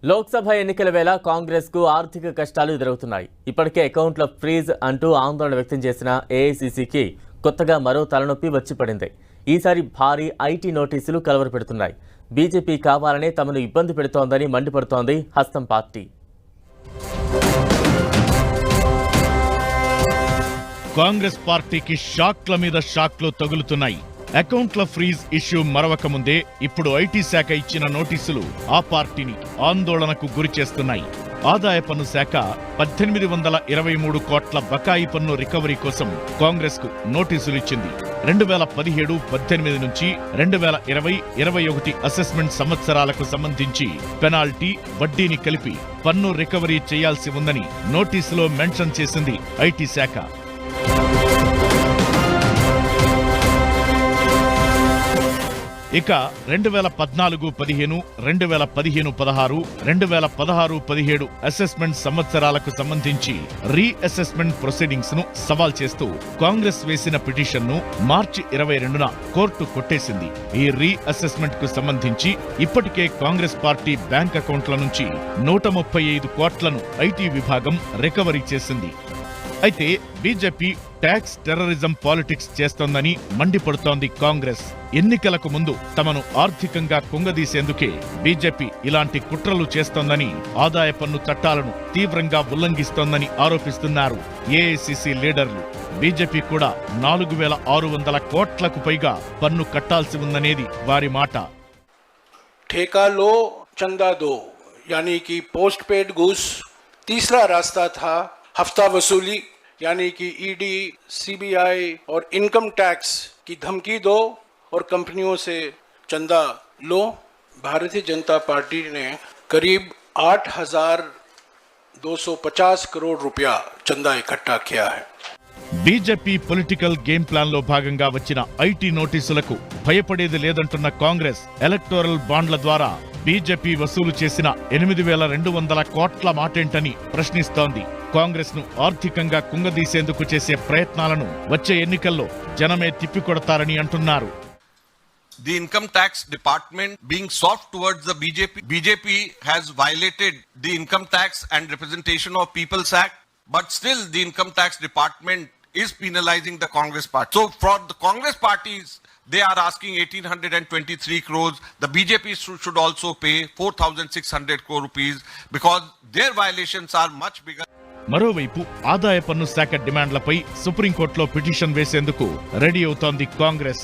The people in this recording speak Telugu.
లోక్సభ ఎన్నికల వేళ కాంగ్రెస్ కు ఆర్థిక కష్టాలు ఎదురవుతున్నాయి. ఇప్పటికే అకౌంట్ల ఫ్రీజ్ అంటూ ఆందోళన వ్యక్తం చేసిన ఏఐసీసీకి కొత్తగా మరో తలనొప్పి వచ్చి పడింది. ఈసారి భారీ ఐటీ నోటీసులు కలవరపెడుతున్నాయి. బీజేపీ కావాలనే తమను ఇబ్బంది పెడుతోందని మండిపడుతోంది హస్తం పార్టీ. కాంగ్రెస్ పార్టీకి షాక్ల మీద షాక్లు తగులుతున్నాయి. అకౌంట్ల ఫ్రీజ్ ఇష్యూ మరవక ముందే ఇప్పుడు ఐటీ శాఖ ఇచ్చిన నోటీసులు ఆ పార్టీని ఆందోళనకు గురి చేస్తున్నాయి. ఆదాయ పన్ను శాఖ 1823 కోట్ల బకాయి పన్ను రికవరీ కోసం కాంగ్రెస్ కు నోటీసులు ఇచ్చింది. 2017-18 నుంచి 2020-21 అసెస్మెంట్ సంవత్సరాలకు సంబంధించి పెనాల్టీ, వడ్డీని కలిపి పన్ను రికవరీ చేయాల్సి ఉందని నోటీసులో మెన్షన్ చేసింది ఐటీ శాఖ. ఇక 2014-15, 2015-16, 2016-17 అసెస్మెంట్ సంవత్సరాలకు సంబంధించి రీఅసెస్మెంట్ ప్రొసీడింగ్స్ ను సవాల్ చేస్తూ కాంగ్రెస్ వేసిన పిటిషన్ ను మార్చి 22న కోర్టు కొట్టేసింది. ఈ రీఅసెస్మెంట్ కు సంబంధించి ఇప్పటికే కాంగ్రెస్ పార్టీ బ్యాంక్ అకౌంట్ల నుంచి 135 కోట్లను ఐటీ విభాగం రికవరీ చేసింది. అయితే బీజేపీ ట్యాక్స్ టెర్రరిజం పాలిటిక్స్ చేస్తోందని మండిపడుతోంది కాంగ్రెస్. ఎన్నికలకు ముందు తమను ఆర్థికంగా కుంగదీసేందుకే బీజేపీ ఇలాంటి కుట్రలు చేస్తోందని, ఆదాయ పన్ను చట్టాలను తీవ్రంగా ఉల్లంఘిస్తోందని ఆరోపిస్తున్నారు ఏఐసీసీ లీడర్లు. బీజేపీ కూడా 4600 కోట్లకు పైగా పన్ను కట్టాల్సి ఉందనేది వారి మాట. ठेका लो चंदा दो यानी कि पोस्ट पेड घूस, तीसरा रास्ता था हफ्ता वसूली यानी कि ईडी, सीबीआई और इनकम टैक्स की धमकी दो और कंपनियों से चंदा लो. भारतीय जनता पार्टी ने करीब 8250 करोड़ रुपया चंदा इकट्ठा किया है. బీజేపీ పొలిటికల్ గేమ్ ప్లాన్ లో భాగంగా వచ్చిన ఐటీ నోటీసులకు భయపడేది లేదంటున్న కాంగ్రెస్ ఎలక్టోరల్ బాండ్ల ద్వారా బీజేపీ వసూలు చేసిన 8200 కోట్ల మాటేంటని ప్రశ్నిస్తోంది. కాంగ్రెస్ ను ఆర్థికంగా కుంగదీసేందుకు చేసే ప్రయత్నాలను వచ్చే ఎన్నికల్లో జనమే తిప్పికొడతారని అంటున్నారు. The income tax department being soft towards the BJP has violated the Income Tax and Representation of People's Act, but still the income tax department is penalizing the Congress party. So for the Congress parties, they are asking 1823 crores. The BJP should also pay 4600 crore rupees because their violations are much bigger. మరోవైపు ఆదాయ పన్ను శాఖ డిమాండ్లపై సుప్రీంకోర్టులో పిటిషన్ వేసేందుకు రెడీ అవుతోంది కాంగ్రెస్.